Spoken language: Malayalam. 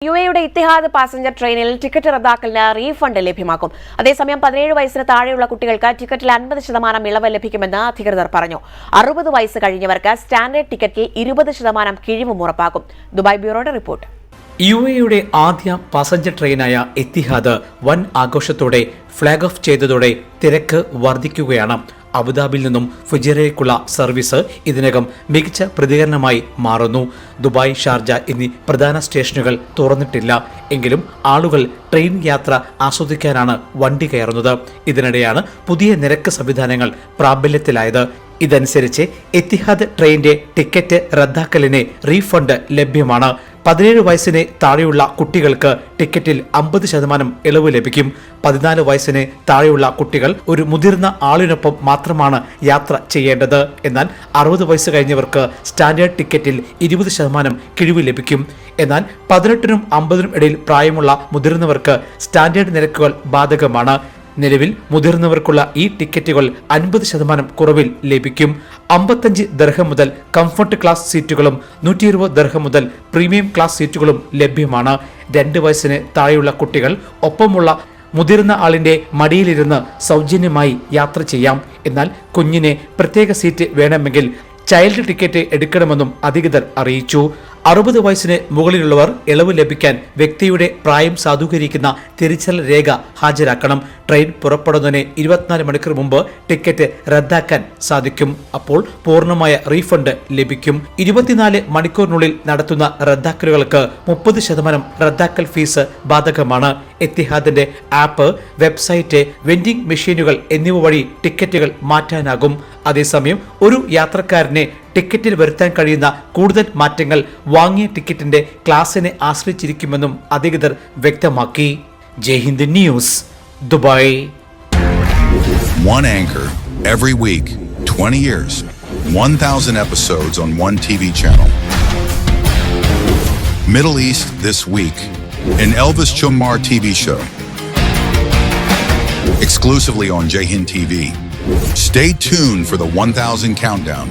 UAE ഇത്തിഹാദ് പാസഞ്ചർ ട്രെയിനിൽ ടിക്കറ്റ് റദ്ദാക്കലിന് റീഫണ്ട് ലഭ്യമാക്കും. അതേസമയം 17 വയസ്സിന് താഴെയുള്ള കുട്ടികൾക്ക് ടിക്കറ്റിൽ 50% ഇളവ് ലഭിക്കുമെന്ന് അധികൃതർ പറഞ്ഞു. 60 വയസ്സ് കഴിഞ്ഞവർക്ക് സ്റ്റാൻഡേർഡ് ടിക്കറ്റിൽ 20% കിഴിവും ഉറപ്പാക്കും. Dubai ബ്യൂറോയുടെ report. UAEയുടെ ആദ്യ പാസഞ്ചർ ട്രെയിനായ ഇത്തിഹാദ് വൻ ആഘോഷത്തോടെ ഫ്ലാഗ് ഓഫ് ചെയ്തതോടെ തിരക്ക് വർദ്ധിക്കുകയാണ്. അബുദാബിയിൽ നിന്നും ഫുജൈറയിലേക്കുള്ള സർവീസ് ഇതിനകം മികച്ച പ്രതികരണമായി മാറുന്നു. ദുബായ്, ഷാർജ എന്നീ പ്രധാന സ്റ്റേഷനുകൾ തുറന്നിട്ടില്ല. എങ്കിലും ആളുകൾ ട്രെയിൻ യാത്ര ആസ്വദിക്കാനാണ് വണ്ടി കയറുന്നത്. ഇതിനിടെയാണ് പുതിയ നിരക്ക് സംവിധാനങ്ങൾ പ്രാബല്യത്തിലായത്. ഇതനുസരിച്ച് എത്തിഹാദ് ട്രെയിനിന്റെ ടിക്കറ്റ് റദ്ദാക്കലിന് റീഫണ്ട് ലഭ്യമാണ്. 17 വയസ്സിന് താഴെയുള്ള കുട്ടികൾക്ക് ടിക്കറ്റിൽ 50% ഇളവ് ലഭിക്കും. 14 വയസ്സിന് താഴെയുള്ള കുട്ടികൾ ഒരു മുതിർന്ന ആളിനൊപ്പം മാത്രമാണ് യാത്ര ചെയ്യേണ്ടത്. എന്നാൽ 60 വയസ്സ് കഴിഞ്ഞവർക്ക് സ്റ്റാൻഡേർഡ് ടിക്കറ്റിൽ 20% കിഴിവ് ലഭിക്കും. എന്നാൽ 18നും 50നും ഇടയിൽ പ്രായമുള്ള മുതിർന്നവർക്ക് സ്റ്റാൻഡേർഡ് നിരക്കുകൾ ബാധകമാണ്. നിലവിൽ മുതിർന്നവർക്കുള്ള ഈ ടിക്കറ്റുകൾ 50% കുറവിൽ ലഭിക്കും. 55 ദിർഹം മുതൽ കംഫർട്ട് ക്ലാസ് സീറ്റുകളും 120 ദിർഹം മുതൽ പ്രീമിയം ക്ലാസ് സീറ്റുകളും ലഭ്യമാണ്. 2 വയസ്സിന് താഴെയുള്ള കുട്ടികൾ ഒപ്പമുള്ള മുതിർന്ന ആളിന്റെ മടിയിലിരുന്ന് സൗജന്യമായി യാത്ര ചെയ്യാം. എന്നാൽ കുഞ്ഞിന് പ്രത്യേക സീറ്റ് വേണമെങ്കിൽ ചൈൽഡ് ടിക്കറ്റ് എടുക്കണമെന്നും അധികൃതർ അറിയിച്ചു. 60 വയസ്സിന് മുകളിലുള്ളവർ ഇളവ് ലഭിക്കാൻ വ്യക്തിയുടെ പ്രായം സാധൂകരിക്കുന്ന തിരിച്ചറിയൽ രേഖ ഹാജരാക്കണം. ട്രെയിൻ പുറപ്പെടുന്നതിന് 24 മണിക്കൂർ മുമ്പ് ടിക്കറ്റ് റദ്ദാക്കാൻ സാധിക്കും. അപ്പോൾ പൂർണ്ണമായ റീഫണ്ട് ലഭിക്കും. 24 മണിക്കൂറിനുള്ളിൽ നടത്തുന്ന റദ്ദാക്കലുകൾക്ക് 30% റദ്ദാക്കൽ ഫീസ് ബാധകമാണ്. എത്തിഹാദിന്റെ ആപ്പ്, വെബ്സൈറ്റ്, വെൻഡിംഗ് മെഷീനുകൾ എന്നിവ വഴി ടിക്കറ്റുകൾ മാറ്റാനാകും. അതേസമയം ഒരു യാത്രക്കാരനെ ടിക്കറ്റിൽ വരുത്താൻ കഴിയുന്ന കൂടുതൽ മാറ്റങ്ങൾ വാങ്ങിയ ടിക്കറ്റിന്റെ ക്ലാസിനെ ആശ്രയിച്ചിരിക്കുമെന്നും അധികൃതർ വ്യക്തമാക്കി. Jaihind news, Dubai. One anchor every week, 20 years, 1,000 episodes on one TV channel. Middle East this week, an Elvis Chumar TV show. Exclusively on Jayhind TV. Stay tuned for the 1,000 countdown.